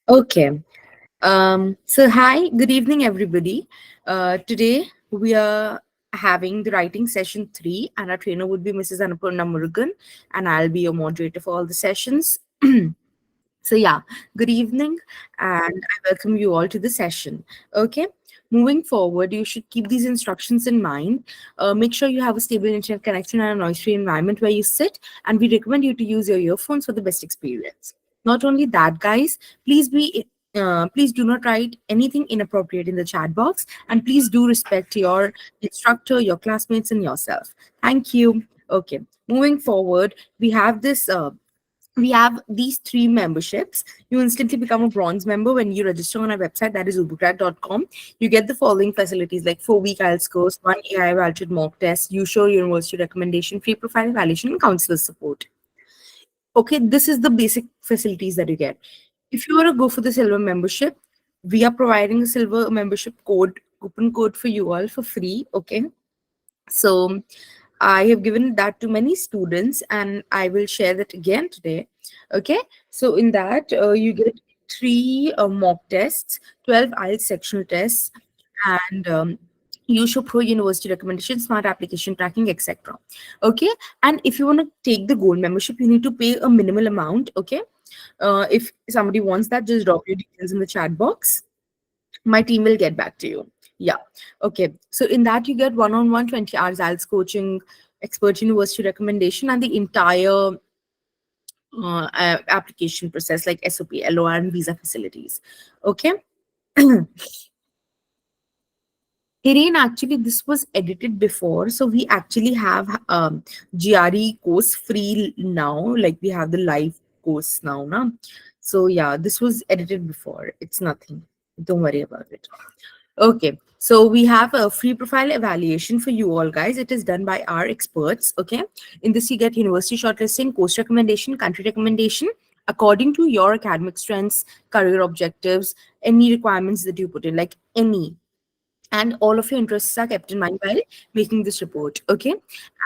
Okay. So hi, good evening, everybody. Today we are having the writing session 3, and our trainer would be Mrs. Annapurna Murugan, and I'll be your moderator for all the sessions. So yeah, good evening, and I welcome you all to the session. Okay. Moving forward, you should keep these instructions in mind. Make sure you have a stable internet connection and a noise-free environment where you sit, and we recommend you to use your earphones for the best experience. Not only that, guys, please do not write anything inappropriate in the chat box, and please do respect your instructor, your classmates, and yourself. Thank you. Okay. Moving forward, we have these 3 memberships. You instantly become a bronze member when you register on our website, that is ubugrad.com. You get the following facilities like 4-week IELTS course, 1 AI voucher mock test, you show university recommendation, free profile evaluation, and counselor support. Okay, this is the basic facilities that you get. If you want to go for the silver membership, we are providing a silver membership coupon code for you all for free. Okay, so I have given that to many students and I will share that again today. Okay. So in that, you get 3 mock tests, 12 IELTS sectional tests, and you show pro university recommendation, smart application tracking, etc. Okay. And if you want to take the gold membership, you need to pay a minimal amount. Okay. If somebody wants that, just drop your details in the chat box. My team will get back to you. Yeah. Okay. So in that you get one-on-one 20 hours IELTS coaching, expert university recommendation, and the entire application process like SOP, LOR, and visa facilities. Okay. Hiren, actually, this was edited before. So we actually have GRE course free now. Like we have the live course now. Na? So yeah, this was edited before. It's nothing. Don't worry about it. Okay, so we have a free profile evaluation for you all, guys. It is done by our experts. Okay, in this you get university shortlisting, course recommendation, country recommendation according to your academic strengths, career objectives, any requirements that you put in, like any, and all of your interests are kept in mind while making this report. Okay,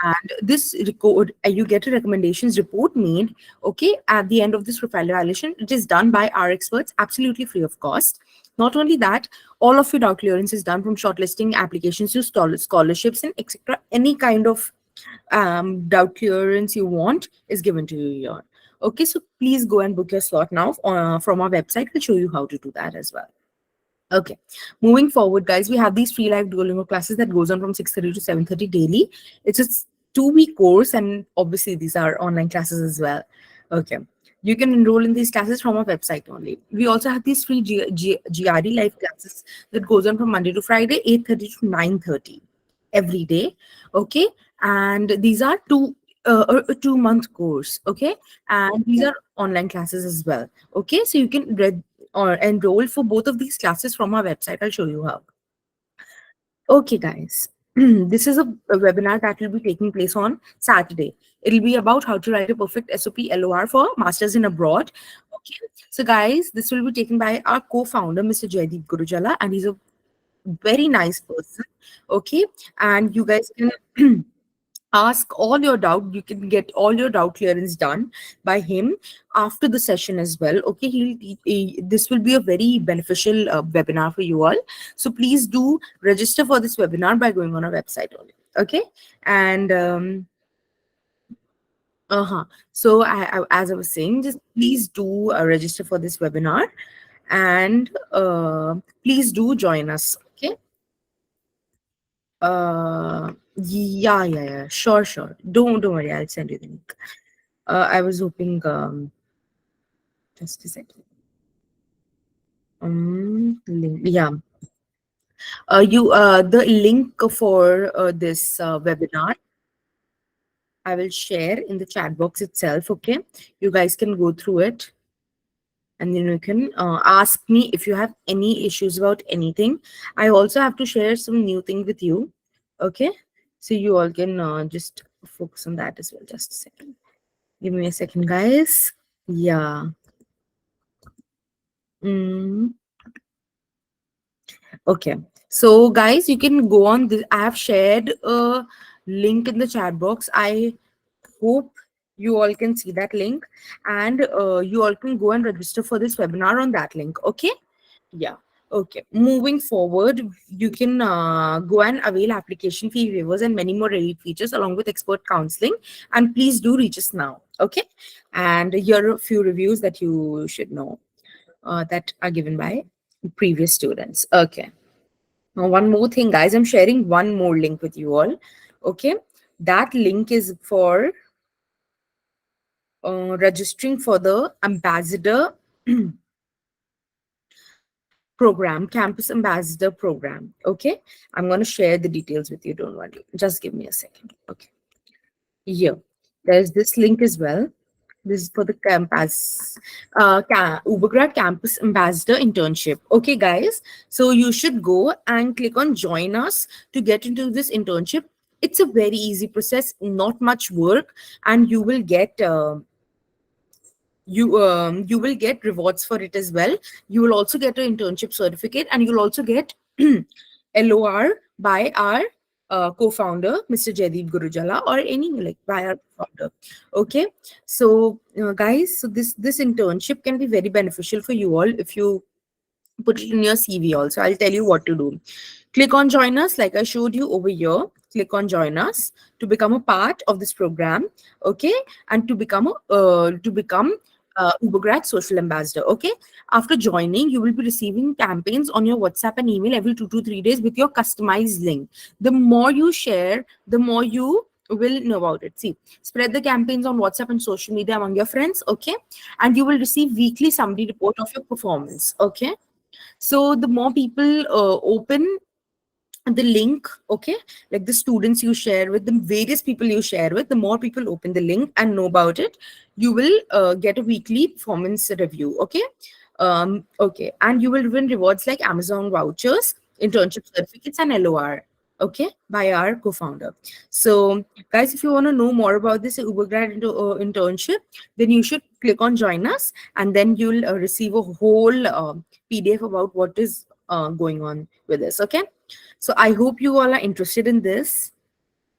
and this record you get a recommendations report made, okay, at the end of this profile evaluation. It is done by our experts, absolutely free of cost. Not only that, all of your doubt clearance is done, from shortlisting applications to scholarships and etc. Any kind of doubt clearance you want is given to you here. Okay, so please go and book your slot now from our website. We'll show you how to do that as well. Okay, moving forward, guys, we have these free live Duolingo classes that goes on from 6:30 to 7:30 daily. It's a 2-week course, and obviously these are online classes as well. Okay, you can enroll in these classes from our website only. We also have these free GRE live classes that goes on from Monday to Friday, 8:30 to 9:30 every day. Okay, and these are a 2-month course. Okay, and these are online classes as well. Okay, so you can read or enroll for both of these classes from our website. I'll show you how. Okay, guys. This is a webinar that will be taking place on Saturday. It'll be about how to write a perfect SOP LOR for masters in abroad. Okay. So, guys, this will be taken by our co-founder, Mr. Jaideep Gurujala, and he's a very nice person. Okay. And you guys can ask all your doubt. You can get all your doubt clearance done by him after the session as well. Okay, this will be a very beneficial webinar for you all. So please do register for this webinar by going on our website only. Okay, and so as I was saying, just please do register for this webinar, and please do join us. Okay. Yeah, sure. Don't worry, I'll send you the link. I was hoping, just a second. Yeah. The link for this webinar, I will share in the chat box itself. Okay, you guys can go through it, and then you can ask me if you have any issues about anything. I also have to share some new thing with you. Okay, so you all can just focus on that as well. Just a second. Give me a second, guys. Yeah. Mm. Okay. So guys, you can go on this. I have shared a link in the chat box. I hope You all can see that link, and you all can go and register for this webinar on that link. Okay. Yeah. Okay. Moving forward, you can go and avail application fee waivers and many more elite features along with expert counseling. And please do reach us now. Okay. And here are a few reviews that you should know that are given by previous students. Okay. Now, one more thing, guys. I'm sharing one more link with you all. Okay. That link is for registering for the ambassador program, campus ambassador program. Okay, I'm going to share the details with you. Don't worry, just give me a second. Okay, here there's this link as well. This is for the campus Ubergrad campus ambassador internship. Okay, guys, so you should go and click on join us to get into this internship. It's a very easy process, not much work, and you will get rewards for it as well. You will also get an internship certificate, and you'll also get LOR by our co-founder, Mr. Jaideep Gurujala, or any like by our founder. Okay, so guys, so this internship can be very beneficial for you all if you put it in your CV also. I'll tell you what to do. Click on join us, like I showed you over here. Click on join us to become a part of this program, okay, and to become Ubergrad social ambassador. Okay, after joining, you will be receiving campaigns on your WhatsApp and email every 2 to 3 days with your customized link. The more you share, the more you will know about it. See, spread the campaigns on WhatsApp and social media among your friends, okay, and you will receive weekly summary report of your performance. Okay, so the more people open the link, okay, like the students you share with, the various people you share with, the more people open the link and know about it, you will get a weekly performance review. Okay, okay, and you will win rewards like Amazon vouchers, internship certificates, and LOR, okay, by our co-founder. So guys, if you want to know more about this Ubergrad internship, then you should click on join us, and then you'll receive a whole PDF about what is going on with this. Okay, so I hope you all are interested in this.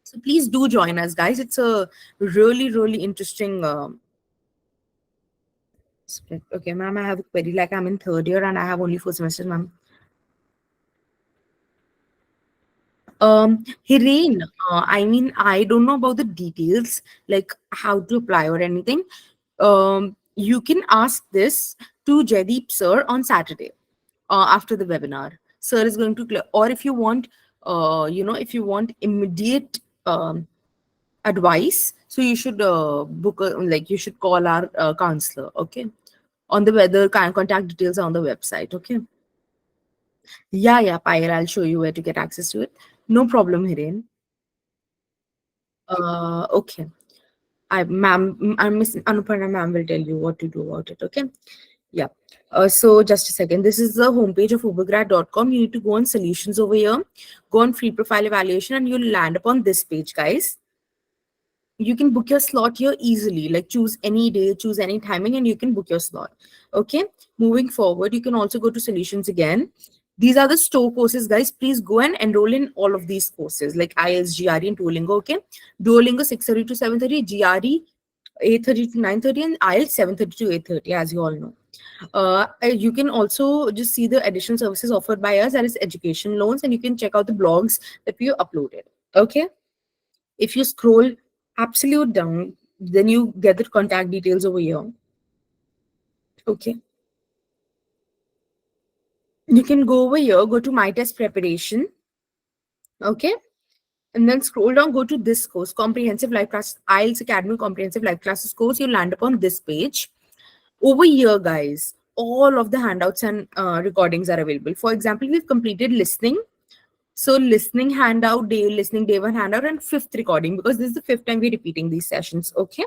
So please do join us, guys. It's a really, really interesting split. Okay, ma'am, I have a query. Like I'm in third year and I have only 4 semesters, ma'am. Hiren, I mean, I don't know about the details, like how to apply or anything. You can ask this to Jaideep sir on Saturday after the webinar. Sir is going to clear, or if you want, if you want immediate advice, so you should like you should call our counselor. Okay, on the weather contact details are on the website. Okay, yeah, Payal, I'll show you where to get access to it. No problem, Hiren. Okay. I'm Miss Anuparna ma'am will tell you what to do about it. Okay. Yeah. So just a second. This is the homepage of ubergrad.com. You need to go on solutions over here, go on free profile evaluation, and you'll land upon this page, guys. You can book your slot here easily, like choose any day, choose any timing, and you can book your slot. Okay, moving forward, you can also go to solutions again. These are the store courses, guys. Please go and enroll in all of these courses like IELTS, GRE, and Duolingo. Okay, Duolingo 6:30 to 7:30, GRE 8:30 to 9:30, and IELTS 7:30 to 8:30, as you all know. You can also just see the additional services offered by us, that is education loans, and you can check out the blogs that we uploaded. Okay, if you scroll absolute down, then you get the contact details over here. Okay. You can go over here, go to my test preparation. Okay. And then scroll down, go to this course, Comprehensive Life Class, IELTS Academy Comprehensive Life Classes course. You land upon this page. Over here, guys, all of the handouts and recordings are available. For example, we've completed listening. So listening handout, listening day one handout, and fifth recording, because this is the fifth time we're repeating these sessions. Okay.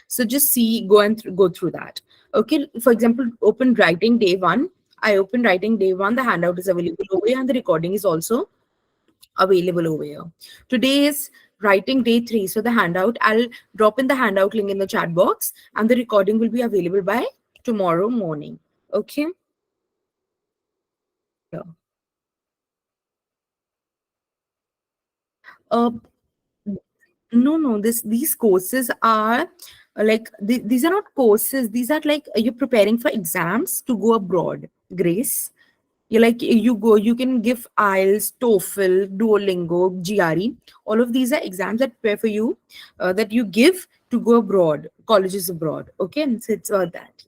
So just see, go and go through that. Okay. For example, open writing day one. I open writing day one. The handout is available over here, and the recording is also available over here. Today is writing day three. So the handout, I'll drop in the handout link in the chat box, and the recording will be available by tomorrow morning. Okay. Yeah. Uh, no, these courses are like these are not courses, these are like you're preparing for exams to go abroad, Grace. You like you go, you can give IELTS, TOEFL, Duolingo, GRE. All of these are exams that prepare for you, that you give to go abroad, colleges abroad. Okay, and so it's that.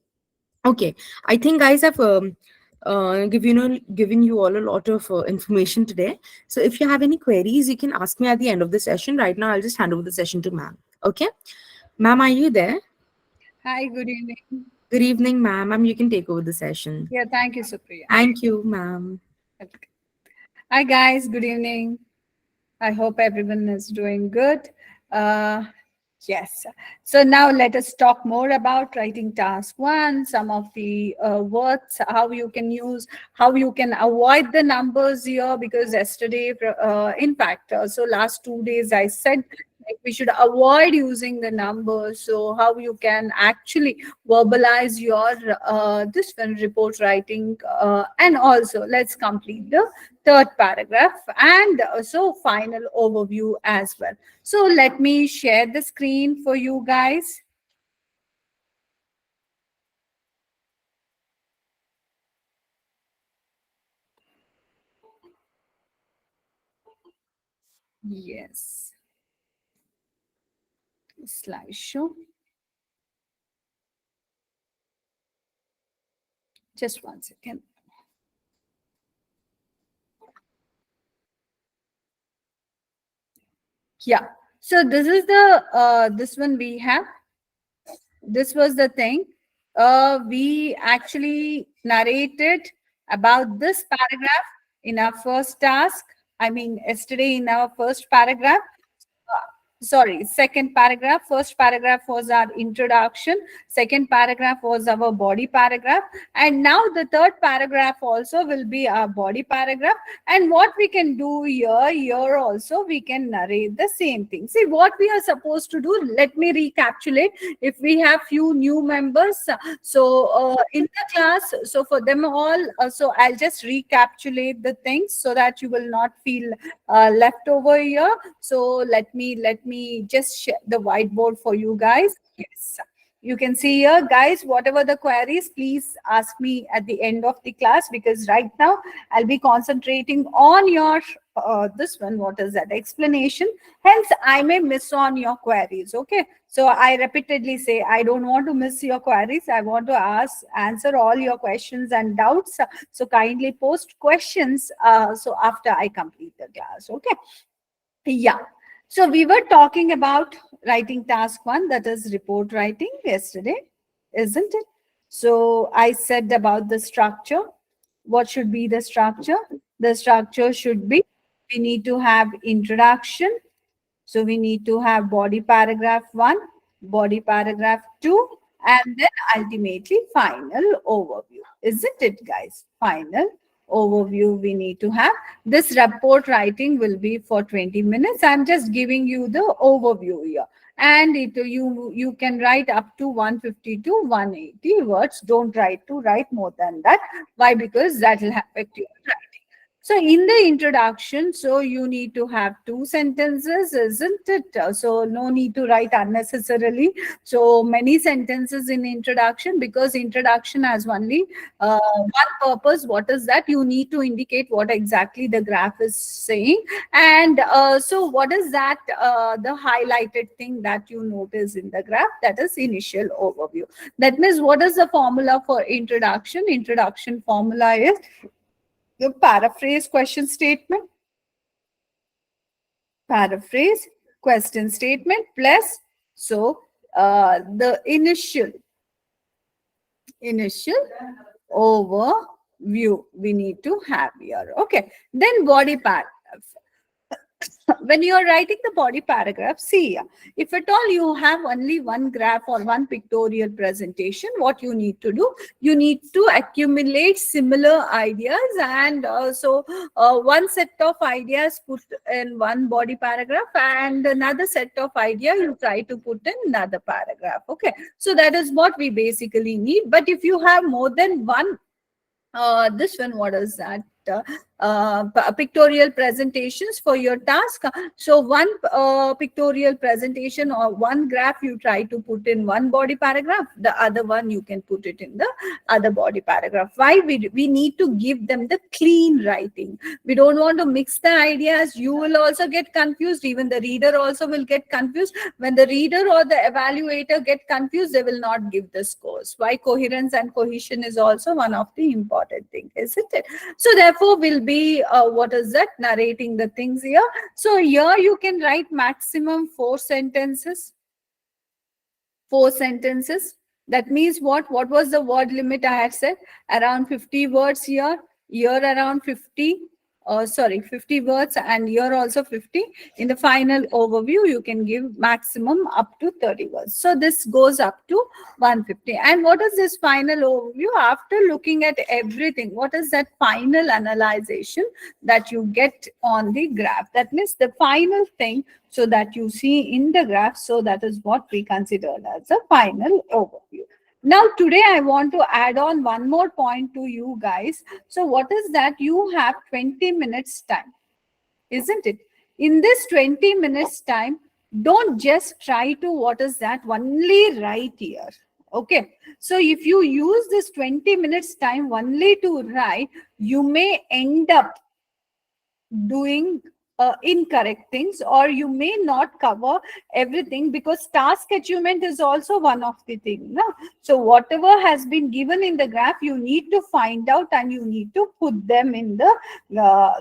Okay, I think guys have given you all a lot of information today. So if you have any queries, you can ask me at the end of the session. Right now, I'll just hand over the session to ma'am. Okay, ma'am, are you there? Hi, good evening. Good evening, ma'am. Ma'am, you can take over the session. Yeah, thank you, Supriya. Thank you, ma'am. Okay. Hi, guys. Good evening. I hope everyone is doing good. Uh, yes. So now let us talk more about writing task one, some of the words, how you can use, how you can avoid the numbers here. Because yesterday, in fact, so last 2 days I said like we should avoid using the numbers. So how you can actually verbalize your this one report writing, and also let's complete the third paragraph and also final overview as well. So let me share the screen for you guys. Yes, slideshow. Just 1 second. Yeah. So this is the this one we have. This was the thing. We actually narrated about this paragraph in our first task. I mean, yesterday in our first paragraph. Sorry, second paragraph. First paragraph was our introduction. Second paragraph was our body paragraph. And now the third paragraph also will be our body paragraph. And what we can do here also we can narrate the same thing. See what we are supposed to do. Let me recapitulate. If we have few new members, so in the class, so for them all, so I'll just recapitulate the things so that you will not feel left over here. So let me just share the whiteboard for you guys. Yes, you can see here, guys, whatever the queries, please ask me at the end of the class, because right now I'll be concentrating on your this one, what is that, explanation. Hence I may miss on your queries. Okay, so I repeatedly say I don't want to miss your queries. I want to answer all your questions and doubts. So kindly post questions so after I complete the class. Okay. Yeah. So we were talking about writing task one, that is report writing, yesterday, isn't it? So I said about the structure. What should be the structure? The structure should be, we need to have introduction. So we need to have body paragraph one, body paragraph two, and then ultimately final overview. Isn't it, guys? Final overview we need to have. This report writing will be for 20 minutes. I'm just giving you the overview here. And you can write up to 150 to 180 words. Don't write more than that. Why? Because that will affect your writing. So in the introduction, so you need to have two sentences, isn't it? So no need to write unnecessarily. So many sentences in introduction, because introduction has only one purpose. What is that? You need to indicate what exactly the graph is saying. And so what is that? The highlighted thing that you notice in the graph, that is initial overview. That means what is the formula for introduction? Introduction formula is the paraphrase question statement, paraphrase question statement plus, so the initial overview we need to have here. Okay, then body part. When you are writing the body paragraph, see, if at all you have only one graph or one pictorial presentation, what you need to do, you need to accumulate similar ideas, and so one set of ideas put in one body paragraph, and another set of idea you try to put in another paragraph. Okay, so that is what we basically need. But if you have more than one, this one, what is that? pictorial presentations for your task. So one pictorial presentation or one graph you try to put in one body paragraph, the other one you can put it in the other body paragraph. Why? We need to give them the clean writing. We don't want to mix the ideas. You will also get confused. Even the reader also will get confused. When the reader or the evaluator get confused, they will not give the scores. Why? Coherence and cohesion is also one of the important thing, isn't it? So therefore will be what is that, narrating the things here. So here you can write maximum 4 sentences. 4 sentences. That means what was the word limit I had said? Around 50 words here. Here around 50. Sorry, 50 words, and here also 50. In the final overview, you can give maximum up to 30 words. So this goes up to 150. And what is this final overview? After looking at everything, what is that final analyzation that you get on the graph? That means the final thing so that you see in the graph. So that is what we consider as a final overview. Now today I want to add on one more point to you guys. So what is that? You have 20 minutes time, isn't it? In this 20 minutes time, don't just try to, what is that, only write here. Okay, so if you use this 20 minutes time only to write, you may end up doing incorrect things, or you may not cover everything, because task achievement is also one of the things. No? So whatever has been given in the graph, you need to find out and you need to put them in the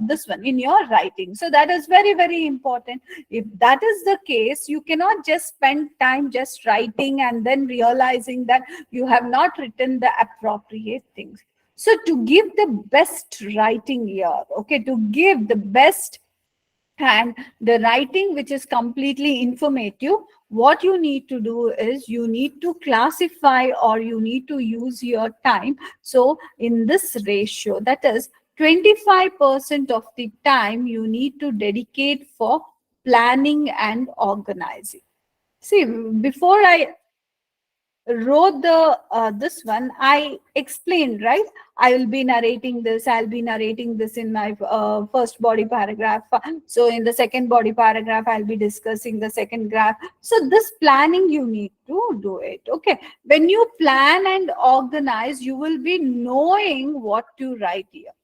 this one in your writing. So that is very, very important. If that is the case, you cannot just spend time just writing and then realizing that you have not written the appropriate things. So to give the best writing here, okay, to give the best and the writing which is completely informative, what you need to do is you need to classify, or you need to use your time. So in this ratio, that is 25% of the time you need to dedicate for planning and organizing. See, before I wrote the this one, I explained, right? I will be narrating this, I'll be narrating this in my first body paragraph. So in the second body paragraph, I'll be discussing the second graph. So this planning you need to do it. Okay, when you plan and organize, you will be knowing what to write here,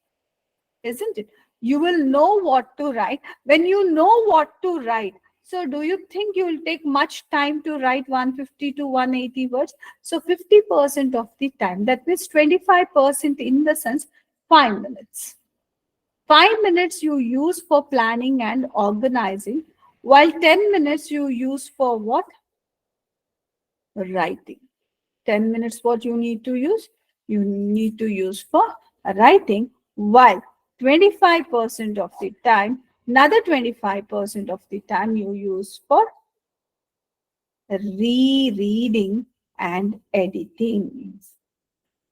isn't it? You will know what to write. When you know what to write, so do you think you will take much time to write 150 to 180 words? So 50% of the time, that means 25% in the sense 5 minutes. 5 minutes you use for planning and organizing, while 10 minutes you use for what? Writing. 10 minutes what you need to use? You need to use for writing, while 25% of the time, another 25% of the time you use for rereading and editing.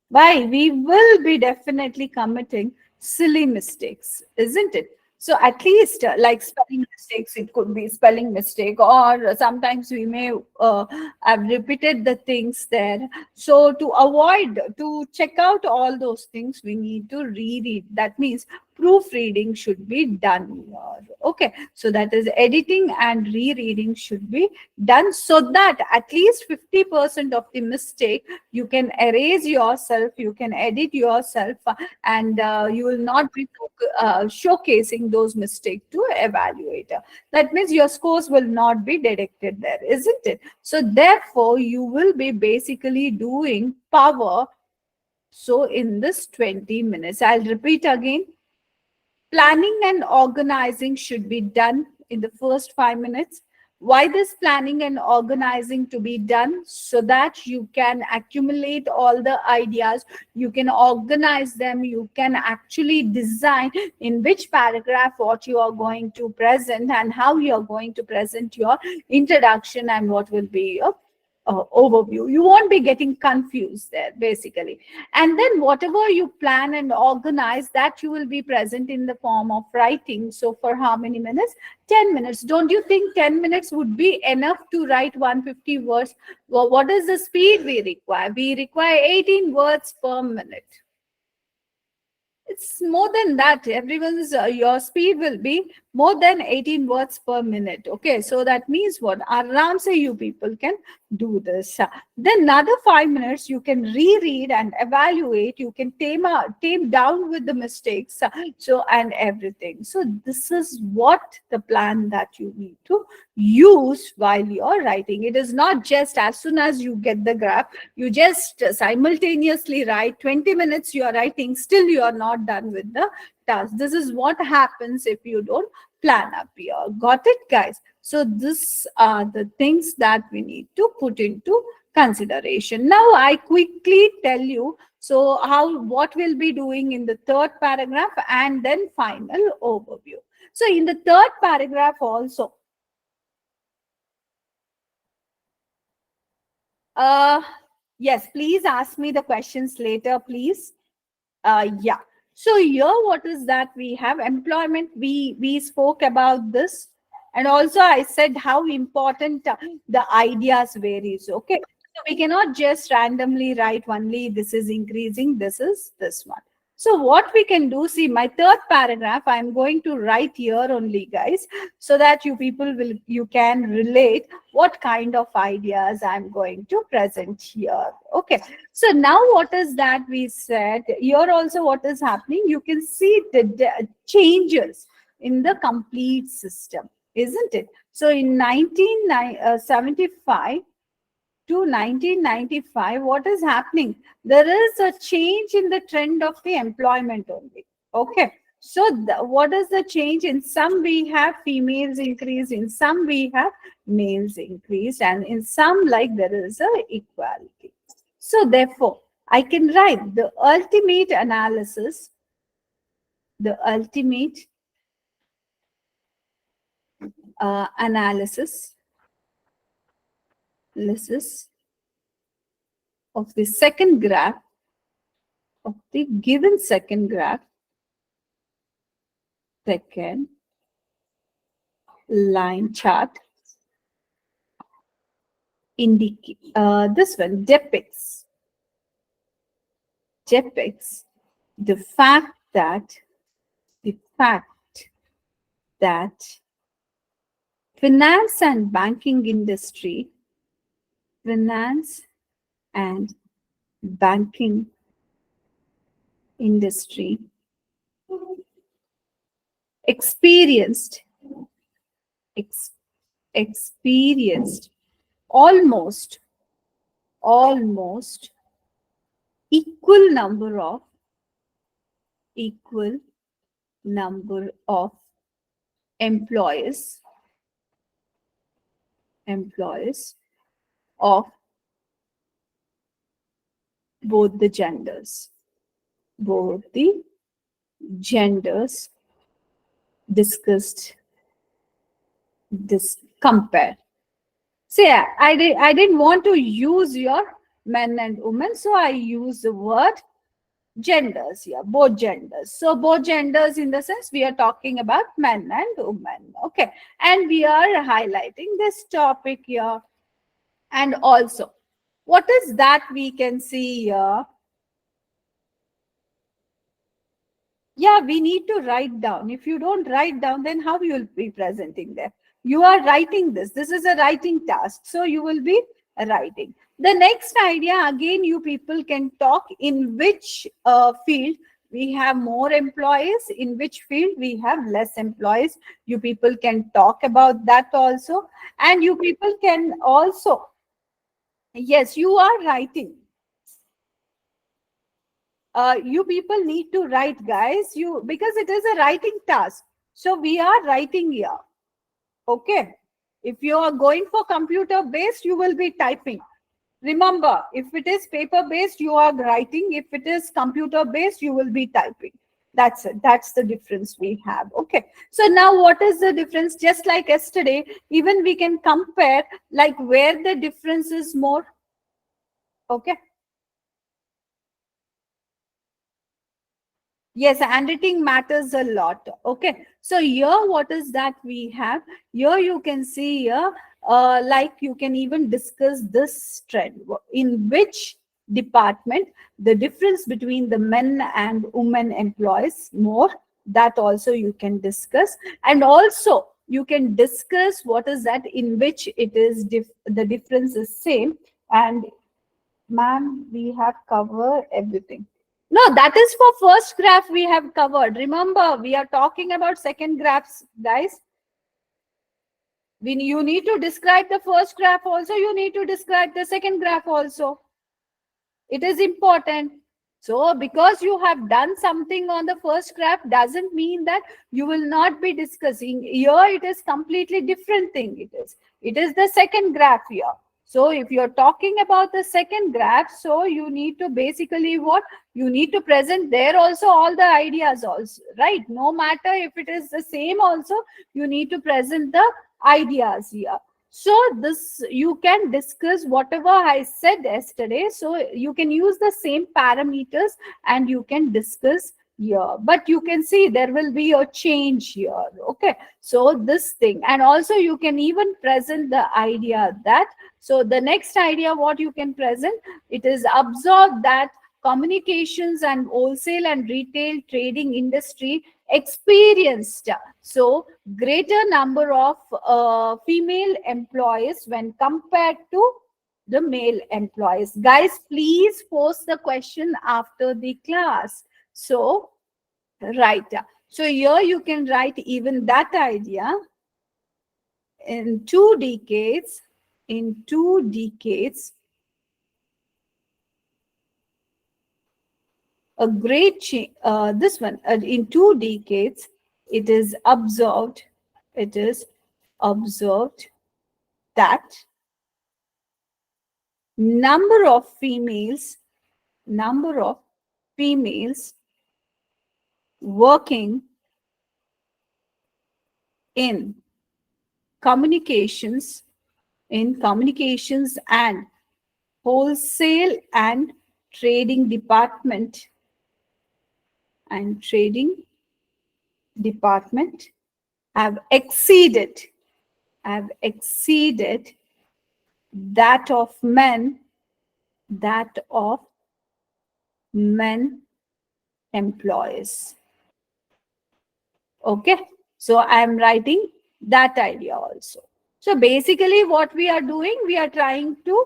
Why? We will be definitely committing silly mistakes, isn't it? So at least like spelling mistakes, it could be spelling mistake, or sometimes we may have repeated the things there. So to avoid, to check out all those things, we need to reread. That means proofreading should be done here. Okay, so that is editing and rereading should be done, so that at least 50% of the mistake you can erase yourself, you can edit yourself, and you will not be showcasing those mistakes to evaluator. That means your scores will not be deducted there, isn't it? So therefore you will be basically doing power. So in this 20 minutes, I'll repeat again, planning and organizing should be done in the first 5 minutes. Why this planning and organizing to be done? So that you can accumulate all the ideas, you can organize them, you can actually design in which paragraph what you are going to present, and how you are going to present your introduction, and what will be your overview. You won't be getting confused there, basically. And then whatever you plan and organize, that you will be present in the form of writing. So for how many minutes? 10 minutes. Don't you think 10 minutes would be enough to write 150 words? Well, what is the speed we require? We require 18 words per minute, It's more than that. Everyone's your speed will be more than 18 words per minute. Okay, so that means what? Aram say you people can do this. Then another 5 minutes you can reread and evaluate. You can tame down with the mistakes. So and everything. So this is what the plan that you need to use while you're writing. It is not just as soon as you get the graph, you just simultaneously write 20 minutes you are writing, still you are not done with the task. This is what happens if you don't plan up here. Got it, guys? So these are the things that we need to put into consideration. Now I quickly tell you so how what we'll be doing in the third paragraph and then final overview. So in the third paragraph also, uh yes, please ask me the questions later, please. Yeah. So here, what is that we have? Employment. We spoke about this, and also I said how important the ideas varies. Okay, so we cannot just randomly write only this is increasing, this is this one. So what we can do? See, my third paragraph, I am going to write here only, guys, so that you people will you can relate what kind of ideas I'm going to present here. Okay. So now what is that we said here also what is happening? You can see the changes in the complete system, isn't it? So in 1975 to 1995, what is happening? There is a change in the trend of the employment only. Okay. So what is the change? In some we have females increase, in some we have males increased, and in some like there is a equality. So therefore, I can write the ultimate analysis of the second graph of the given second graph, second line chart indicate this one depicts the fact that the fact that finance and banking industry finance and banking industry experienced ex, experienced almost equal number of equal number of employees of both the genders both the genders discussed this compare. See, I didn't want to use your men and women, so I use the word genders here, both genders. So both genders in the sense we are talking about men and women. Okay, and we are highlighting this topic here. And also, what is that we can see here? Yeah, we need to write down. If you don't write down, then how you will be presenting there? You are writing this. This is a writing task. So you will be writing. The next idea, again, you people can talk in which field we have more employees, in which field we have less employees. You people can talk about that also. And you people can also, yes, you are writing. You people need to write, guys, you because it is a writing task. So we are writing here. Okay. If you are going for computer based, you will be typing. Remember, if it is paper based, you are writing. If it is computer based, you will be typing. That's it. That's the difference we have. Okay. So now what is the difference? Just like yesterday, even we can compare like where the difference is more. Okay. Yes, handwriting matters a lot. Okay. So here, what is that we have? Here you can see here, like you can even discuss this trend in which department, the difference between the men and women employees more, that also you can discuss. And also you can discuss what is that in which it is the difference is same. And ma'am, we have covered everything. No, that is for first graph we have covered. Remember, we are talking about second graphs, guys. You need to describe the first graph also, you need to describe the second graph also. It is important. So because you have done something on the first graph doesn't mean that you will not be discussing here. It is completely different thing. It is the second graph here. So if you're talking about the second graph, so you need to basically what you need to present there also all the ideas also, right? No matter if it is the same also, you need to present the ideas here. So this you can discuss whatever I said yesterday. So you can use the same parameters and you can discuss here. But you can see there will be a change here. Okay. So this thing. And also you can even present the idea that, so the next idea what you can present, it is observed that communications and wholesale and retail trading industry experienced so greater number of female employees when compared to the male employees. Guys, please post the question after the class. So right, so here you can write even that idea. In 2 decades, in 2 decades, a great change. This one, in 2 decades, it is observed. It is observed that number of females, number of females working in communications, in communications and wholesale and trading department, and trading department have exceeded, have exceeded that of men, that of men employees. Okay, so I am writing that idea also. So basically what we are doing, we are trying to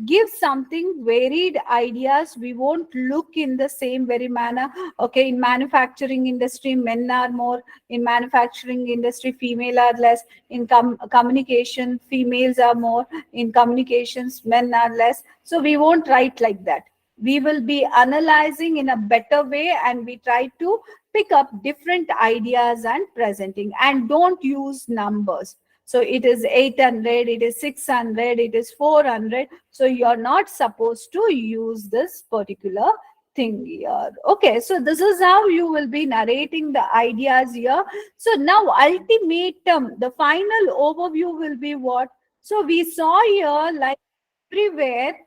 give something varied ideas. We won't look in the same very manner. Okay, in manufacturing industry men are more, in manufacturing industry female are less, in communication females are more, in communications men are less. So we won't write like that. We will be analyzing in a better way and we try to pick up different ideas and presenting, and don't use numbers. So it is 800, it is 600, it is 400. So you're not supposed to use this particular thing here. Okay, so this is how you will be narrating the ideas here. So now ultimatum, the final overview will be what? So we saw here, like everywhere,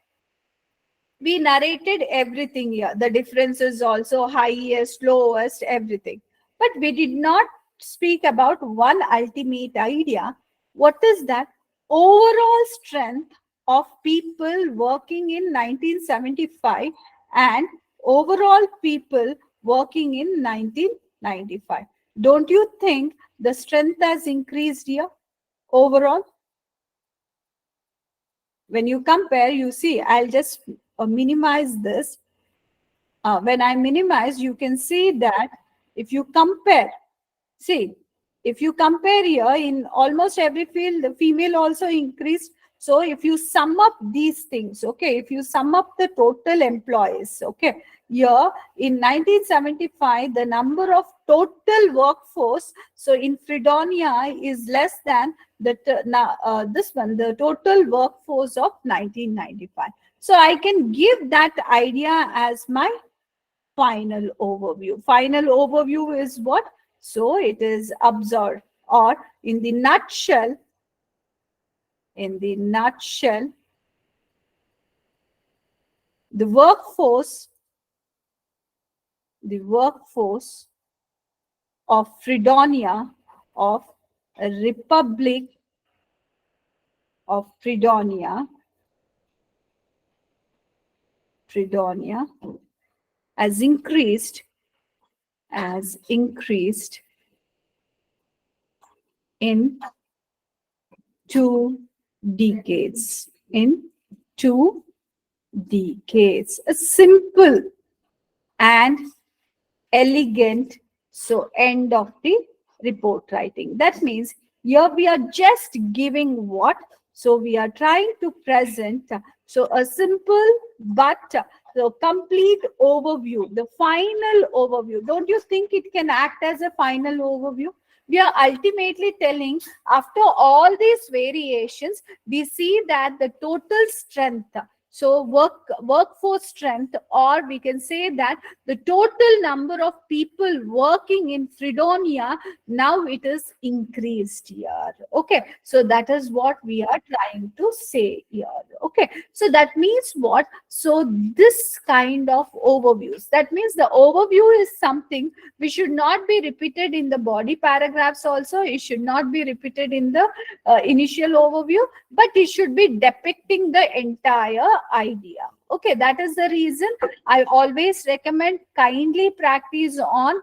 we narrated everything here. The differences also, highest, lowest, everything. But we did not speak about one ultimate idea. What is that? Overall strength of people working in 1975 and overall people working in 1995. Don't you think the strength has increased here overall? When you compare, you see, I'll just minimize this. When I minimize, you can see that if you compare, see, if you compare here in almost every field, the female also increased. So if you sum up these things, okay, if you sum up the total employees, okay, here in 1975, the number of total workforce, so in Fredonia is less than the this one, the total workforce of 1995. So I can give that idea as my final overview. Final overview is what? So it is observed, or in the nutshell, in the nutshell, the workforce, the workforce of Fredonia, of Republic of Fredonia Fredonia has increased in 2 decades. In 2 decades. A simple and elegant. So, end of the report writing. That means here we are just giving what? So, we are trying to present so a simple but so complete overview, the final overview. Don't you think it can act as a final overview? We are ultimately telling after all these variations, we see that the total strength, so workforce strength, or we can say that the total number of people working in Fredonia, now it is increased here. Okay, so that is what we are trying to say here. Okay, so that means what? So this kind of overviews, that means the overview is something which should not be repeated in the body paragraphs also. It should not be repeated in the initial overview, but it should be depicting the entire idea. Okay, that is the reason I always recommend kindly practice on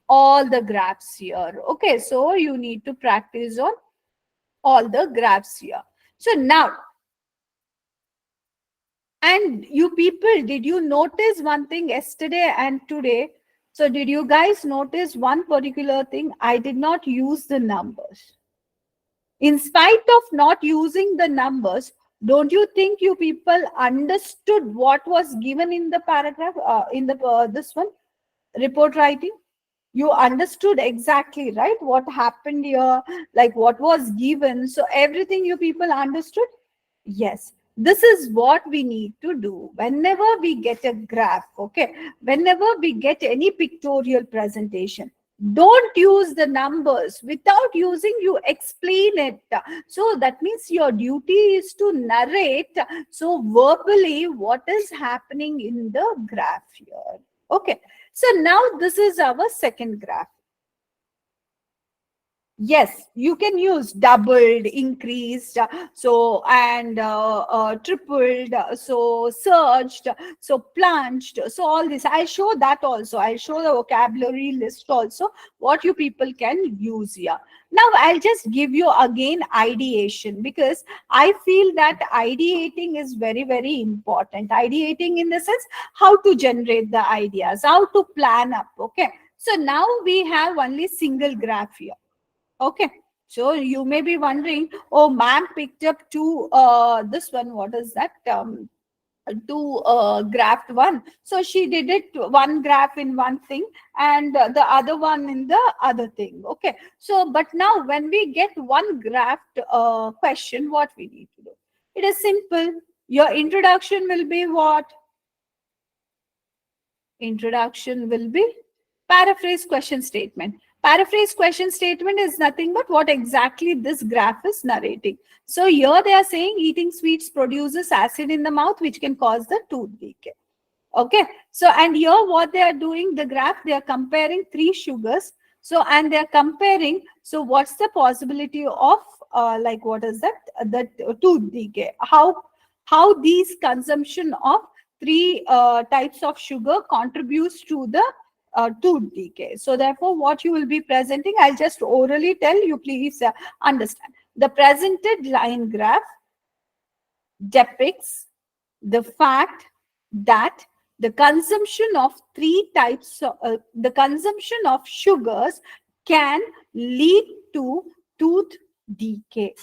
all the graphs here. Okay, so you need to practice on all the graphs here. So now, and you people, did you notice one thing yesterday and today? So did you guys notice one particular thing? I did not use the numbers. In spite of not using the numbers, don't you think you people understood what was given in the paragraph, in the this one report writing? You understood exactly, right, what happened here, like what was given. So everything you people understood. Yes, this is what we need to do whenever we get a graph. Okay, whenever we get any pictorial presentation, don't use the numbers. Without using, you explain it. So that means your duty is to narrate so verbally what is happening in the graph here. Okay, so now this is our second graph. Yes, you can use doubled, increased, so and tripled, so surged, so plunged, so all this. I'll show that also. I'll show the vocabulary list also, what you people can use here. Now, I'll just give you again ideation, because I feel that ideating is very, very important. Ideating in the sense how to generate the ideas, how to plan up. Okay. So now we have only single graph here. Okay, so you may be wondering, oh, ma'am picked up two, this one, what is that? Two graphed one. So she did it one graph in one thing and the other one in the other thing. Okay, so but now when we get one graphed question, what we need to do? It is simple. Your introduction will be what? Introduction will be paraphrase question statement. Paraphrase question statement is nothing but what exactly this graph is narrating. So here they are saying eating sweets produces acid in the mouth, which can cause the tooth decay. Okay, so and here what they are doing, the graph, they are comparing three sugars. So and they are comparing, so what's the possibility of like what is that, the tooth decay, how these consumption of three types of sugar contributes to the tooth decay. So therefore what you will be presenting, I'll just orally tell you, please understand. The presented line graph depicts the fact that the consumption of three types of, the consumption of sugars can lead to tooth decay.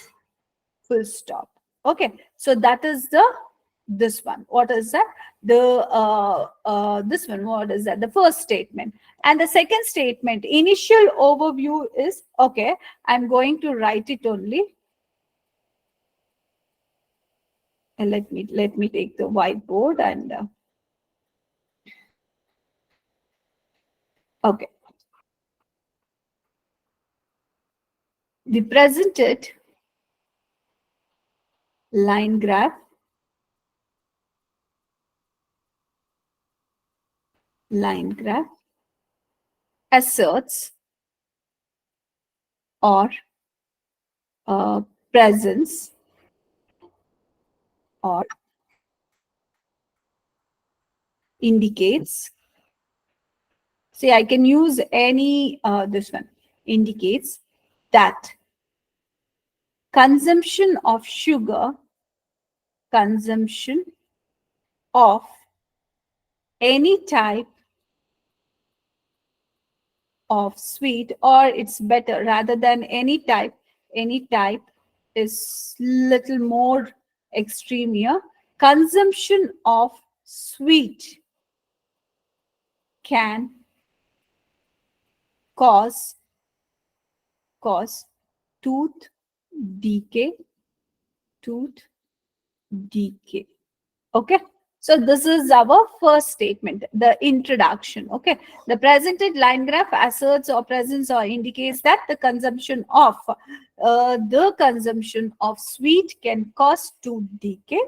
Full stop. Okay, so that is the, this one, what is that, the this one, what is that, the first statement. And the second statement, initial overview is, okay, I'm going to write it only. And let me take the whiteboard and okay, the presented line graph asserts or uh, presence or indicates, see, I can use any, this one, indicates that consumption of sugar, consumption of any type of sweet, or it's better rather than any type is little more extreme here. Consumption of sweet can cause cause tooth decay, tooth decay. Okay. So this is our first statement, the introduction. Okay. The presented line graph asserts or presents or indicates that the consumption of sweet can cause tooth decay.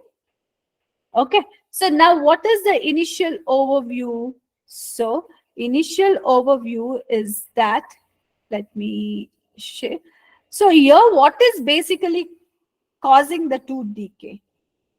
Okay. So now what is the initial overview? So initial overview is that, let me share. So here what is basically causing the tooth decay?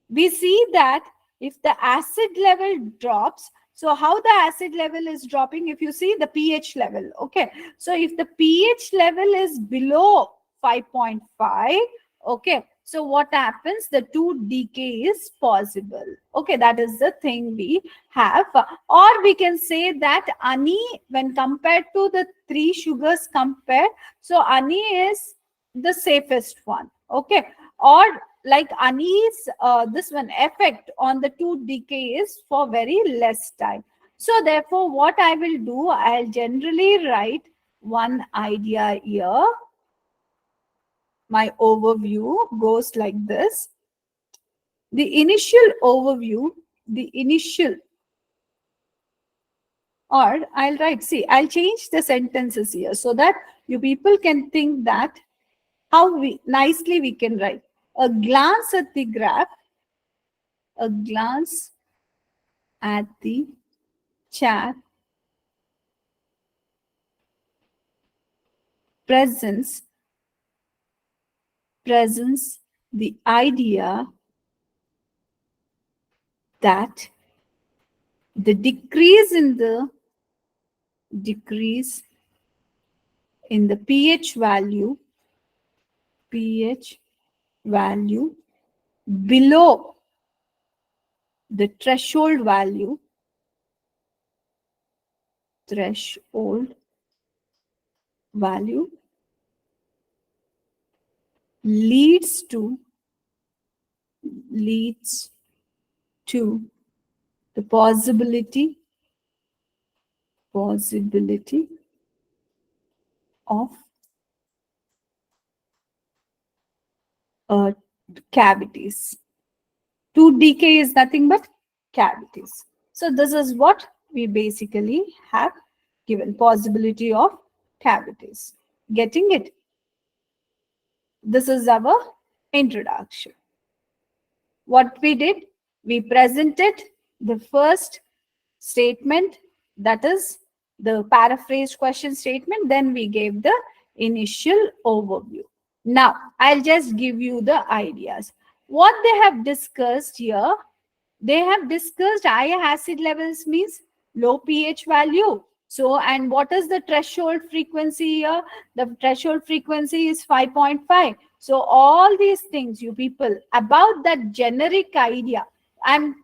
We see that if the acid level drops, so how the acid level is dropping, if you see the pH level, okay, so if the pH level is below 5.5, okay, so what happens, the tooth decay is possible. Okay, that is the thing we have. Or we can say that honey, when compared to the three sugars compared, so honey is the safest one. Okay. Or like honey's this one effect on the tooth decay is for very less time. So therefore what I will do, I'll generally write one idea here. My overview goes like this. The initial overview, the initial, or I'll write, see, I'll change the sentences here so that you people can think that how we nicely we can write. A glance at the graph, a glance at the chat presents the idea that the decrease in the pH value below the threshold value leads to the possibility of uh, cavities. Tooth decay is nothing but cavities. So this is what we basically have given, possibility of cavities. Getting it? This is our introduction. What we did, we presented the first statement, that is the paraphrased question statement, then we gave the initial overview. Now I'll just give you the ideas. What they have discussed here, they have discussed higher acid levels means low pH value. So, and what is the threshold frequency here? The threshold frequency is 5.5. So all these things, you people, about that generic idea, I'm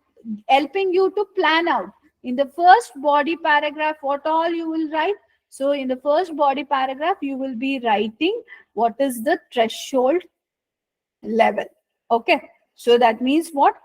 helping you to plan out. In the first body paragraph, what all you will write? So in the first body paragraph, you will be writing what is the threshold level. Okay. So that means what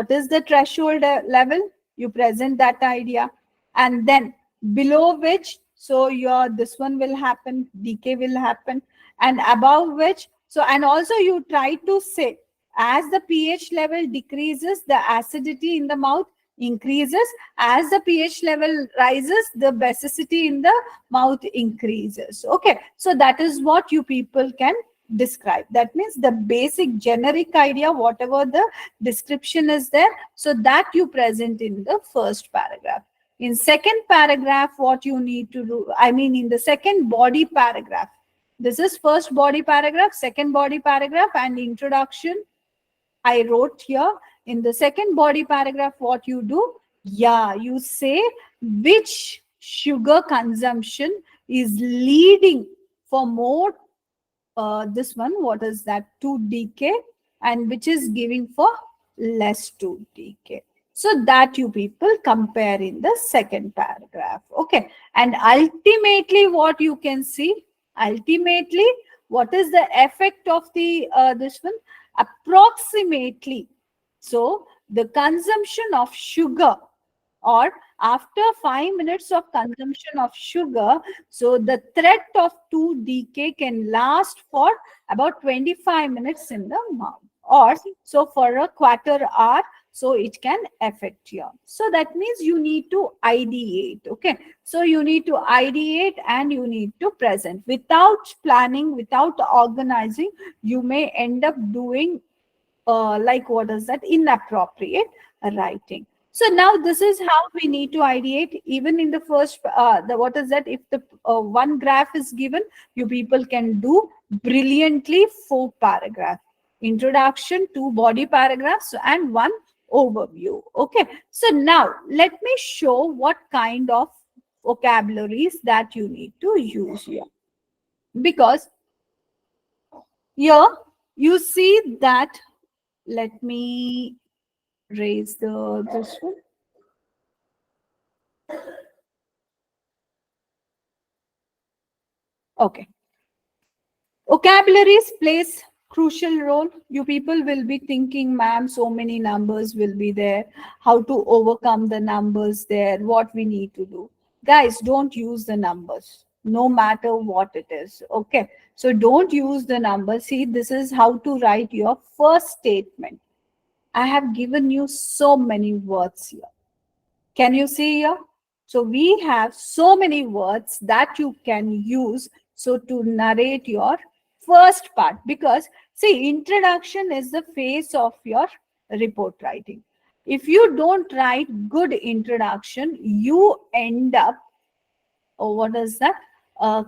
is the threshold level? You present that idea, and then below which, so your this one will happen, decay will happen, and above which, so, and also you try to say as the pH level decreases, the acidity in the mouth increases. As the pH level rises, the basicity in the mouth increases. Okay. So that is what you people can describe. That means the basic generic idea, whatever the description is there, so that you present in the first paragraph. In second paragraph, what you need to do, I mean in the second body paragraph, this is first body paragraph, second body paragraph, and introduction I wrote here. In the second body paragraph, what you do, Yeah, you say which sugar consumption is leading for more, this one, what is that, 2 DK, and which is giving for less 2 DK. So that you people compare in the second paragraph. Okay. And ultimately what you can see, ultimately what is the effect of the this one, approximately. So the consumption of sugar, or after 5 minutes of consumption of sugar, so the threat of 2 DK can last for about 25 minutes in the mouth, or so for a quarter hour, so it can affect you. So that means you need to ideate. Okay, so you need to ideate and you need to present. Without planning, without organizing, you may end up doing like what is that, inappropriate writing. So now this is how we need to ideate. Even in the first the what is that, if the one graph is given, you people can do brilliantly 4 paragraphs: introduction, 2 body paragraphs, and 1 overview. Okay, so now let me show what kind of vocabularies that you need to use here. Because here you see that, let me raise the this one. Okay, vocabularies plays crucial role. You people will be thinking, ma'am, so many numbers will be there, how to overcome the numbers there, what we need to do. Guys, don't use the numbers no matter what it is. Okay, so don't use the numbers. See, this is how to write your first statement. I have given you so many words here. Can you see here? So we have so many words that you can use so to narrate your first part. Because see, introduction is the face of your report writing. If you don't write good introduction, you end up, or what is that, uh,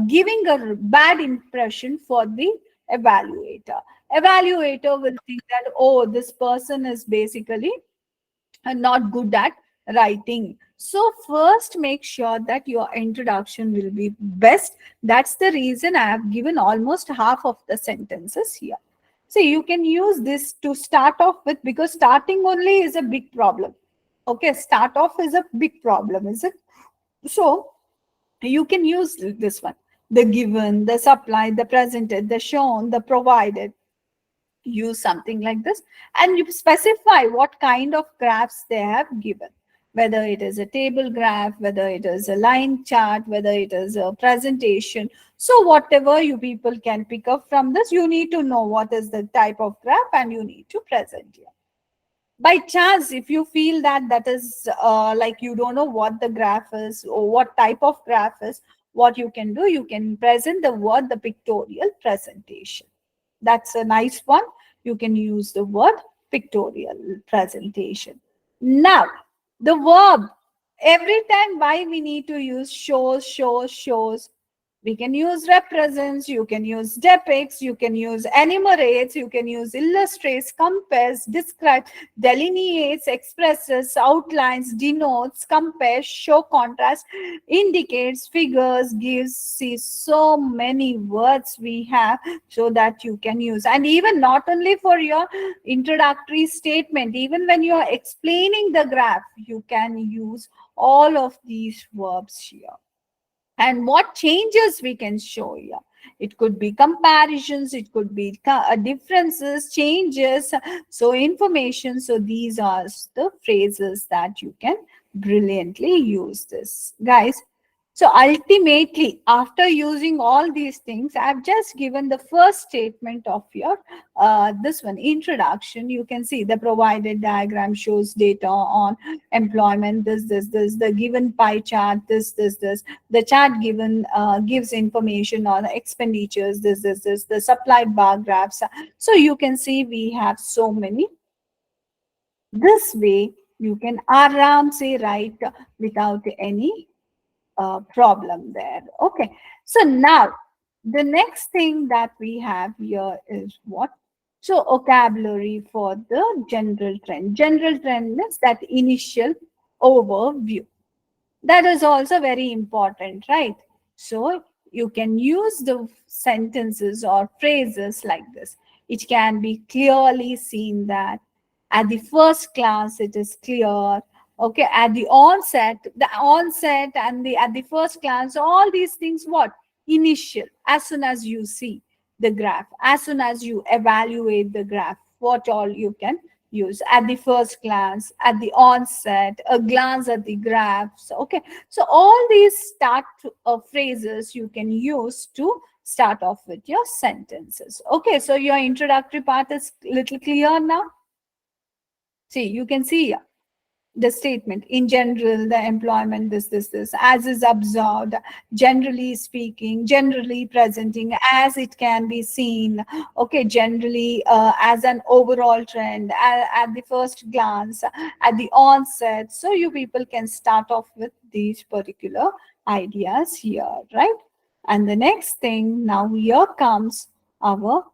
giving a bad impression for the evaluator. Evaluator will think that, oh, this person is basically not good at writing. So first make sure that your introduction will be best. That's the reason I have given almost half of the sentences here. See, you can use this to start off with, because starting only is a big problem. Okay, start off is a big problem, is it? So you can use this one: the given, the supplied, the presented, the shown, the provided. Use something like this, and you specify what kind of graphs they have given, whether it is a table graph, whether it is a line chart, whether it is a presentation. So whatever you people can pick up from this, you need to know what is the type of graph and you need to present here. By chance, if you feel that that is like you don't know what the graph is or what type of graph is, what you can do, you can present the word, the pictorial presentation. That's a nice one. You can use the word pictorial presentation. Now, the verb. Every time why we need to use shows, shows, shows. We can use represents, you can use depicts, you can use enumerates, you can use illustrates, compares, describes, delineates, expresses, outlines, denotes, compares, show contrast, indicates, figures, gives. See, so many words we have so that you can use. And even not only for your introductory statement, even when you are explaining the graph, you can use all of these verbs here. And what changes we can show here? It could be comparisons, it could be differences, changes, so information. So these are the phrases that you can brilliantly use this, guys. So ultimately, after using all these things, I've just given the first statement of your this one, introduction. You can see the provided diagram shows data on employment, this, the given pie chart, this. The chart given gives information on expenditures, this, the supply bar graphs. So you can see we have so many. This way, you can aram se write without any problem there. Okay. So now the next thing that we have here is what? So vocabulary for the general trend. General trend means that initial overview. That is also very important, right? So you can use the sentences or phrases like this. It can be clearly seen that at the first glance it is clear. Okay, at the onset and the at the first glance, all these things, what? Initial. As soon as you see the graph, as soon as you evaluate the graph, what all you can use at the first glance, at the onset, a glance at the graphs. Okay, so all these start phrases you can use to start off with your sentences. Okay, so your introductory part is little clear now. See, you can see the statement in general, the employment, this, as is observed, generally speaking, generally presenting, as it can be seen. Okay, generally, as an overall trend, at the first glance, at the onset. So you people can start off with these particular ideas here, right? And the next thing, now here comes our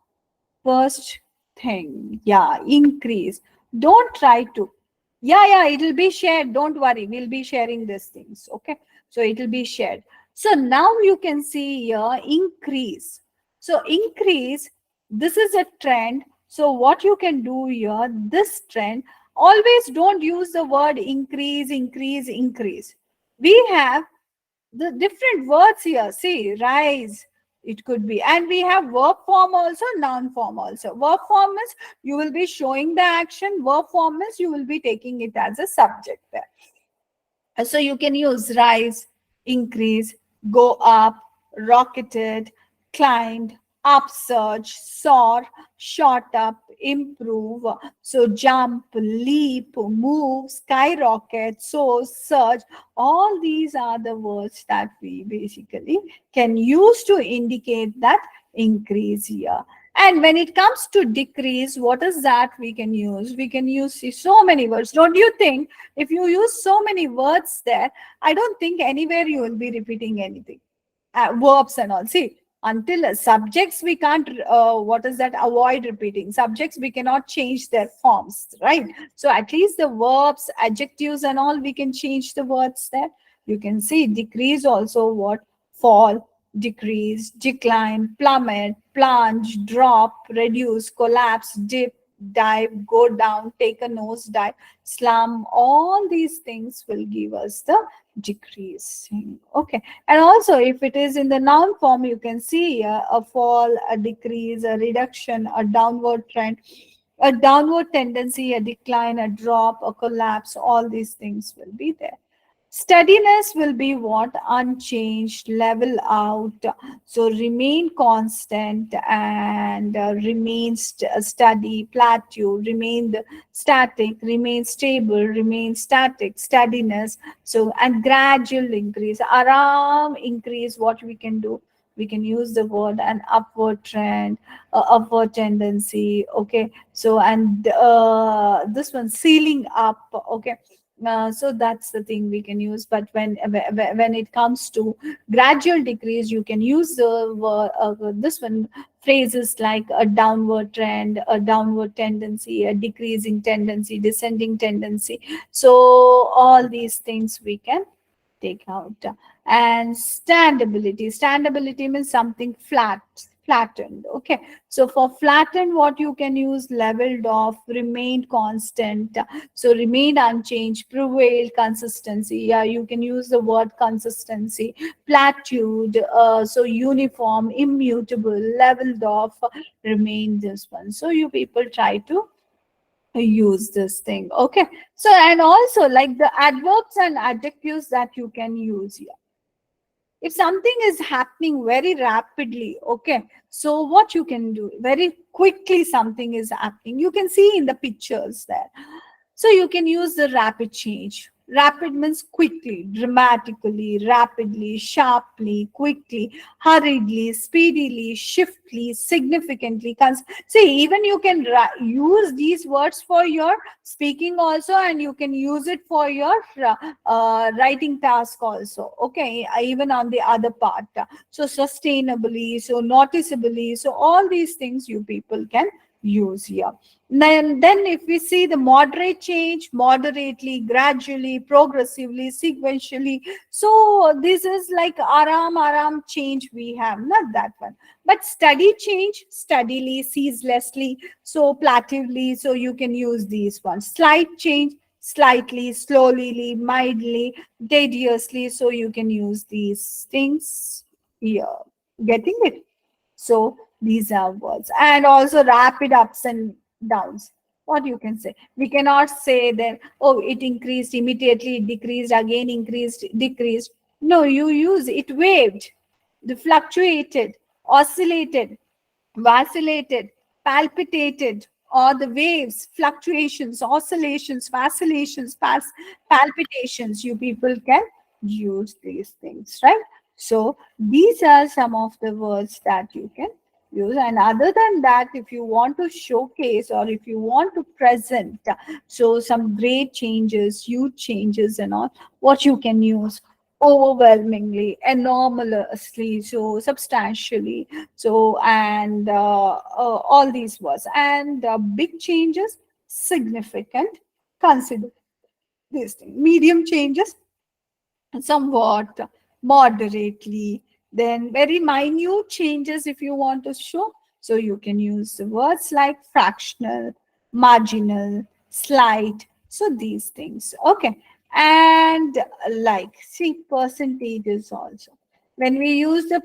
first thing. Yeah, increase. Don't try to. Yeah, it'll be shared. Don't worry. We'll be sharing these things. Okay. So it'll be shared. So now you can see here increase. So increase, this is a trend. So what you can do here, this trend, always don't use the word increase, increase, increase. We have the different words here. See, rise, it could be, and we have verb form also, noun form also. Verb form is you will be showing the action, verb form is you will be taking it as a subject there. So you can use rise, increase, go up, rocketed, climbed, upsurge, soar, shot up, improve. So jump, leap, move, skyrocket, so surge. All these are the words that we basically can use to indicate that increase here. And when it comes to decrease, what is that we can use? We can use so many words. Don't you think? If you use so many words there, I don't think anywhere you will be repeating anything. Verbs and all. See, until subjects we can't, what is that? Avoid repeating. Subjects we cannot change their forms, right? So at least the verbs, adjectives and all, we can change the words there. You can see decrease also what? Fall, decrease, decline, plummet, plunge, drop, reduce, collapse, dip, dive, go down, take a nose dive, slum. All these things will give us the decreasing. Okay, and also if it is in the noun form, you can see a fall, a decrease, a reduction, a downward trend, a downward tendency, a decline, a drop, a collapse. All these things will be there. Steadiness will be what? Unchanged, level out. So remain constant and remain steady, plateau, remain static, remain stable, remain static, steadiness. So, and gradual increase, aram increase, what we can do? We can use the word an upward trend, upward tendency. Okay. So, and this one, ceiling up. Okay, so that's the thing we can use. But when it comes to gradual decrease, you can use this one, phrases like a downward trend, a downward tendency, a decreasing tendency, descending tendency. So all these things we can take out. And standability means something flattened. Okay, so for flattened, what you can use? Leveled off, remained constant, so remained unchanged, prevailed, consistency. Yeah, you can use the word consistency. Plateaued, so uniform, immutable, leveled off, remained, this one. So you people try to use this thing. Okay, so and also like the adverbs and adjectives that you can use here. If something is happening very rapidly, okay, so what you can do? Very quickly something is happening, you can see in the pictures there. So you can use the rapid change. Rapid means quickly, dramatically, rapidly, sharply, quickly, hurriedly, speedily, shiftly, significantly. See, even you can use these words for your speaking also, and you can use it for your writing task also. Okay, even on the other part. So sustainably, so noticeably, so all these things you people can use here. Then if we see the moderate change, moderately, gradually, progressively, sequentially. So this is like aram change we have, not that one. But steady change, steadily, ceaselessly, so plateauly, so you can use these ones. Slight change, slightly, slowly, mildly, tediously, so you can use these things here. Getting it? So these are words. And also rapid ups and downs. What you can say? We cannot say that, oh, it increased immediately, it decreased, again increased, decreased. No, you use it waved, the fluctuated, oscillated, vacillated, palpitated, or the waves, fluctuations, oscillations, vacillations, palpitations. You people can use these things, right? So these are some of the words that you can use. And other than that, if you want to showcase or if you want to present, so some great changes, huge changes and all, what you can use: overwhelmingly, enormously, so substantially, so and all these words. And big changes, significant, consider this thing. Medium changes, somewhat, moderately, then very minute changes if you want to show. So you can use the words like fractional, marginal, slight. So these things. Okay. And like, see, percentages also. When we use the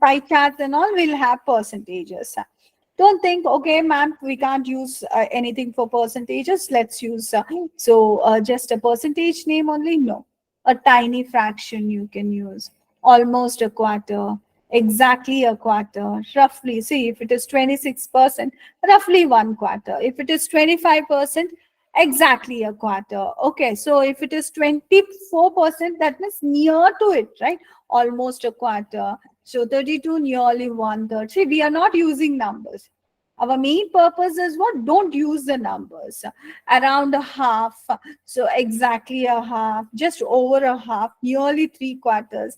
pie charts and all, we'll have percentages. Don't think, okay, ma'am, we can't use anything for percentages. Let's use just a percentage name only. No, a tiny fraction you can use, almost a quarter, exactly a quarter, roughly. See, if it is 26%, roughly one quarter. If it is 25%, exactly a quarter. Okay, so if it is 24%, that means near to it, right? Almost a quarter. So 32, nearly one third. See, we are not using numbers. Our main purpose is what? Don't use the numbers. Around a half, so exactly a half, just over a half, nearly three quarters,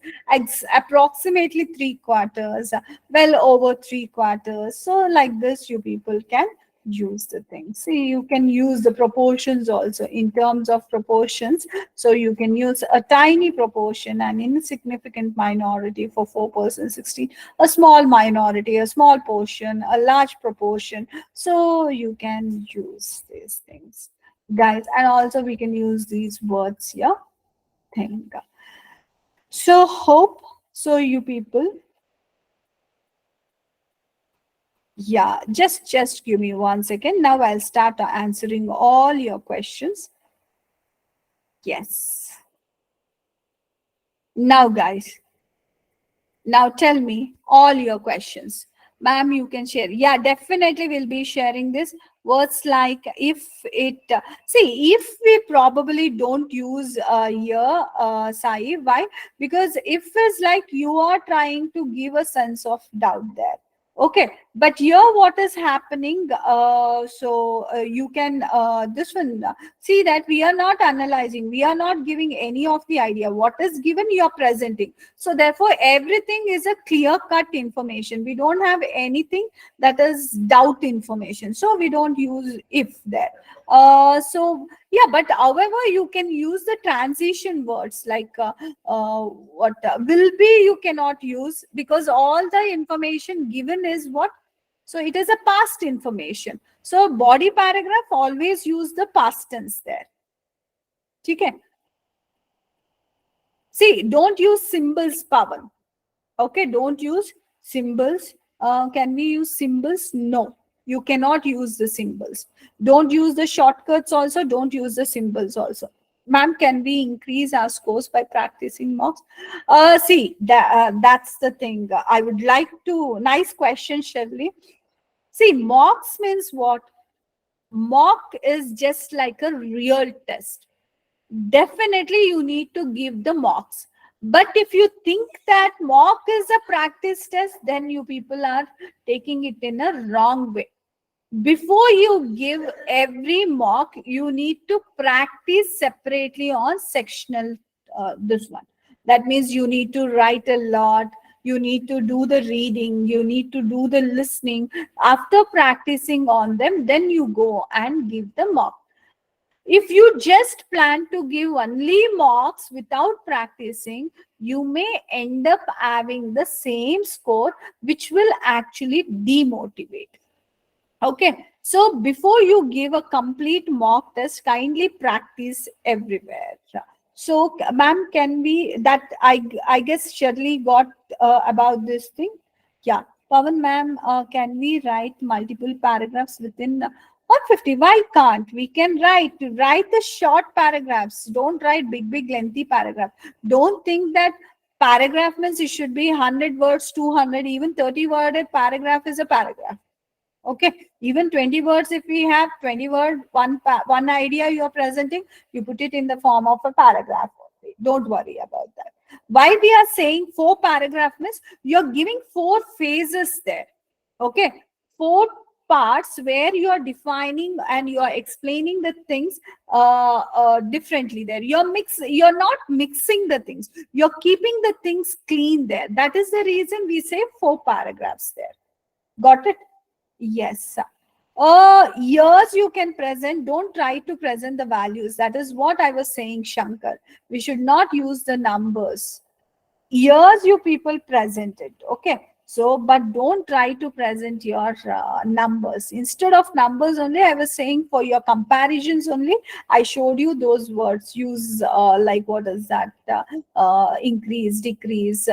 approximately three quarters, well over three quarters. So like this, you people can use the thing. See, you can use the proportions also in terms of proportions. So you can use a tiny proportion, an insignificant minority for 4%, 16, a small minority, a small portion, a large proportion. So you can use these things, guys. And also we can use these words here. Think. So hope, so you people, yeah, just give me 1 second. Now I'll start answering all your questions. Yes. Now, guys, now tell me all your questions. Ma'am, you can share. Yeah, definitely we'll be sharing this. Words like if it, see, if we probably don't use here, Sai, why? Because if is like you are trying to give a sense of doubt there. Okay, but here what is happening? You can, this one, see that we are not analyzing, we are not giving any of the idea. What is given, you are presenting. So therefore, everything is a clear-cut information. We don't have anything that is doubt information. So we don't use if there. Yeah, but however, you can use the transition words like what will be, you cannot use, because all the information given is what? So it is a past information. So body paragraph always use the past tense there. Okay. See, don't use symbols, Pavan. Okay, don't use symbols. Can we use symbols? No, you cannot use the symbols. Don't use the shortcuts also. Don't use the symbols also. Ma'am, can we increase our scores by practicing mocks? See, that's the thing. I would like to, nice question, Shirley. See, mocks means what? Mock is just like a real test. Definitely you need to give the mocks. But if you think that mock is a practice test, then you people are taking it in a wrong way. Before you give every mock, you need to practice separately on sectional, this one. That means you need to write a lot. you need to do the reading, you need to do the listening. After practicing on them, then you go and give the mock. If you just plan to give only mocks without practicing, you may end up having the same score, which will actually demotivate. Okay, so before you give a complete mock test, kindly practice everywhere. So, ma'am, can we that I guess Shirley got about this thing? Yeah, Pavan, ma'am, can we write multiple paragraphs within 150? Why can't we? Can write the short paragraphs. Don't write big lengthy paragraph. Don't think that paragraph means it should be 100 words, 200, even 30 worded paragraph is a paragraph. Okay, even 20 words, if we have 20 word, one idea you are presenting, you put it in the form of a paragraph only. Don't worry about that. Why we are saying 4 paragraph means you're giving 4 phases there. Okay, 4 parts where you are defining and you are explaining the things differently there. You're not mixing the things, you're keeping the things clean there. That is the reason we say 4 paragraphs there. Got it? Yes. Years you can present. Don't try to present the values. That is what I was saying, Shankar. We should not use the numbers. Years you people present it. Okay. So, but don't try to present your numbers. Instead of numbers only, I was saying for your comparisons only, I showed you those words. Use like what is that? Increase, decrease,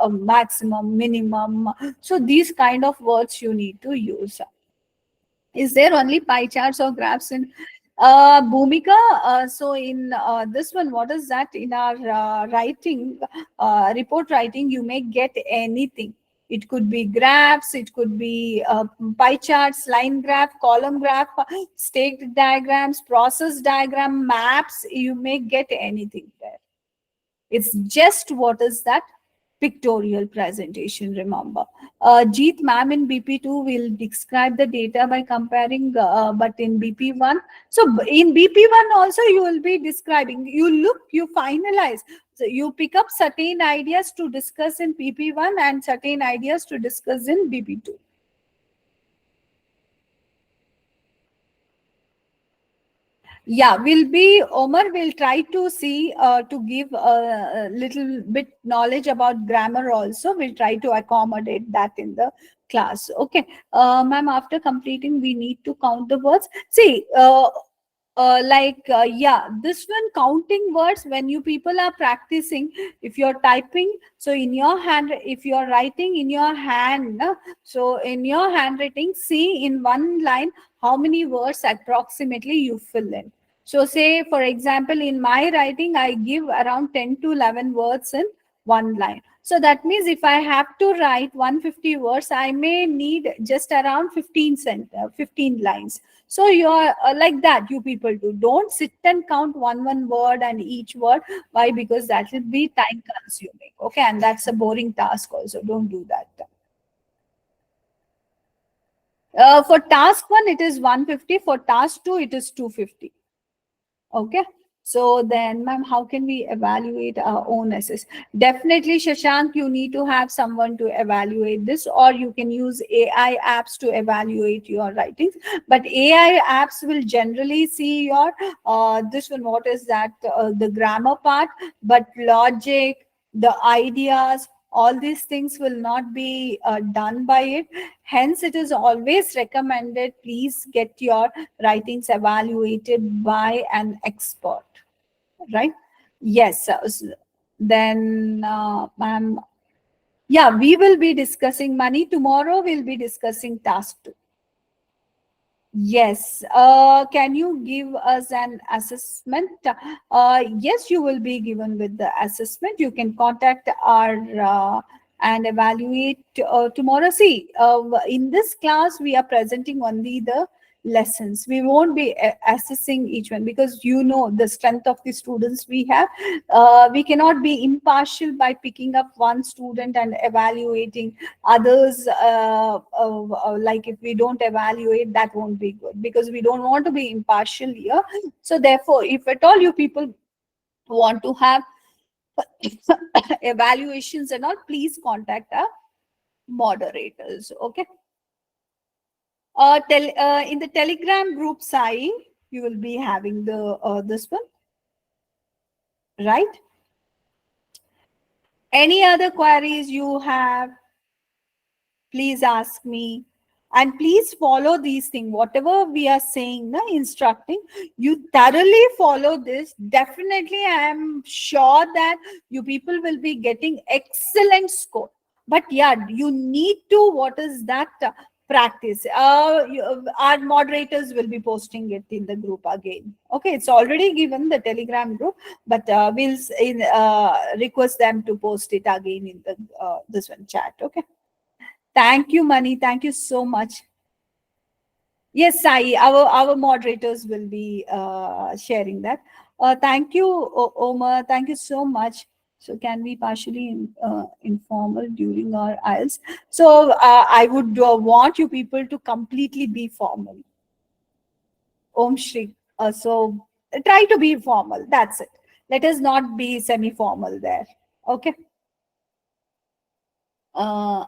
maximum, minimum. So these kind of words you need to use. Is there only pie charts or graphs in Bhumika? So in this one, what is that? In our writing, report writing, you may get anything. It could be graphs, it could be pie charts, line graph, column graph, staked diagrams, process diagram, maps. You may get anything there. It's just what is that? Pictorial presentation, remember. Jeet ma'am in BP2 will describe the data by comparing, but in BP1. So in BP1 also you will be describing. You look, you finalize. So you pick up certain ideas to discuss in BP1 and certain ideas to discuss in BP2. Yeah, will be Omar will try to see to give a little bit knowledge about grammar also. We'll try to accommodate that in the class. Okay, ma'am, after completing we need to count the words. See, yeah, this one counting words when you people are practicing, if you're typing, so in your hand, if you're writing in your hand, so in your handwriting, see in one line how many words approximately you fill in. So say for example in my writing I give around 10 to 11 words in one line. So that means if I have to write 150 words, I may need just around 15 lines. So you're like that, you people do. Don't sit and count one word and each word. Why? Because that will be time consuming. Okay, and that's a boring task also. Don't do that. For task 1, it is 150. For task 2, it is 250. Okay. So then, ma'am, how can we evaluate our own assess? Definitely, Shashank, you need to have someone to evaluate this, or you can use AI apps to evaluate your writings. But AI apps will generally see your this one. What is that? The grammar part, but logic, the ideas, all these things will not be done by it. Hence, it is always recommended. Please get your writings evaluated by an expert, right? Yes. Then, ma'am, yeah, we will be discussing money. Tomorrow we'll be discussing task 2. Yes. Can you give us an assessment? Yes, you will be given with the assessment. You can contact our and evaluate tomorrow. See, in this class, we are presenting only the lessons. We won't be assessing each one because you know the strength of the students we have. We cannot be impartial by picking up one student and evaluating others. Like if we don't evaluate, that won't be good because we don't want to be impartial here. So therefore, if at all you people want to have evaluations and all, please contact our moderators. Okay. In the Telegram group, Sai, you will be having the this one, right? Any other queries you have, please ask me. And please follow these things. Whatever we are saying, na, instructing, you thoroughly follow this. Definitely, I am sure that you people will be getting excellent score. But yeah, you need to, what is that? Practice. Our moderators will be posting it in the group again. Okay, it's already given the Telegram group, but we'll request them to post it again in the this one chat. Okay. Thank you, Mani. Thank you so much. Yes, Sai, our moderators will be sharing that. Thank you, Omar. Thank you so much. So, can we partially informal during our IELTS? So, I would want you people to completely be formal. Om Shri. Try to be formal. That's it. Let us not be semi-formal there. Okay. Uh,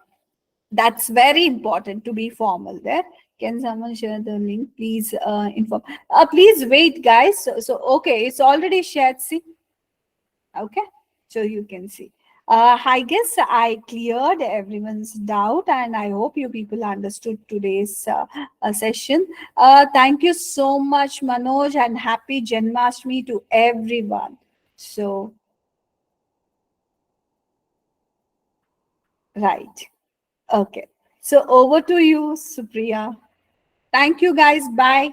that's very important to be formal there. Can someone share the link, please? Inform. Please wait, guys. Okay, it's already shared. See, okay, so you can see. I guess I cleared everyone's doubt, and I hope you people understood today's session. Thank you so much, Manoj, and happy Janmashtami to everyone. So, right. Okay. So over to you, Supriya. Thank you, guys. Bye.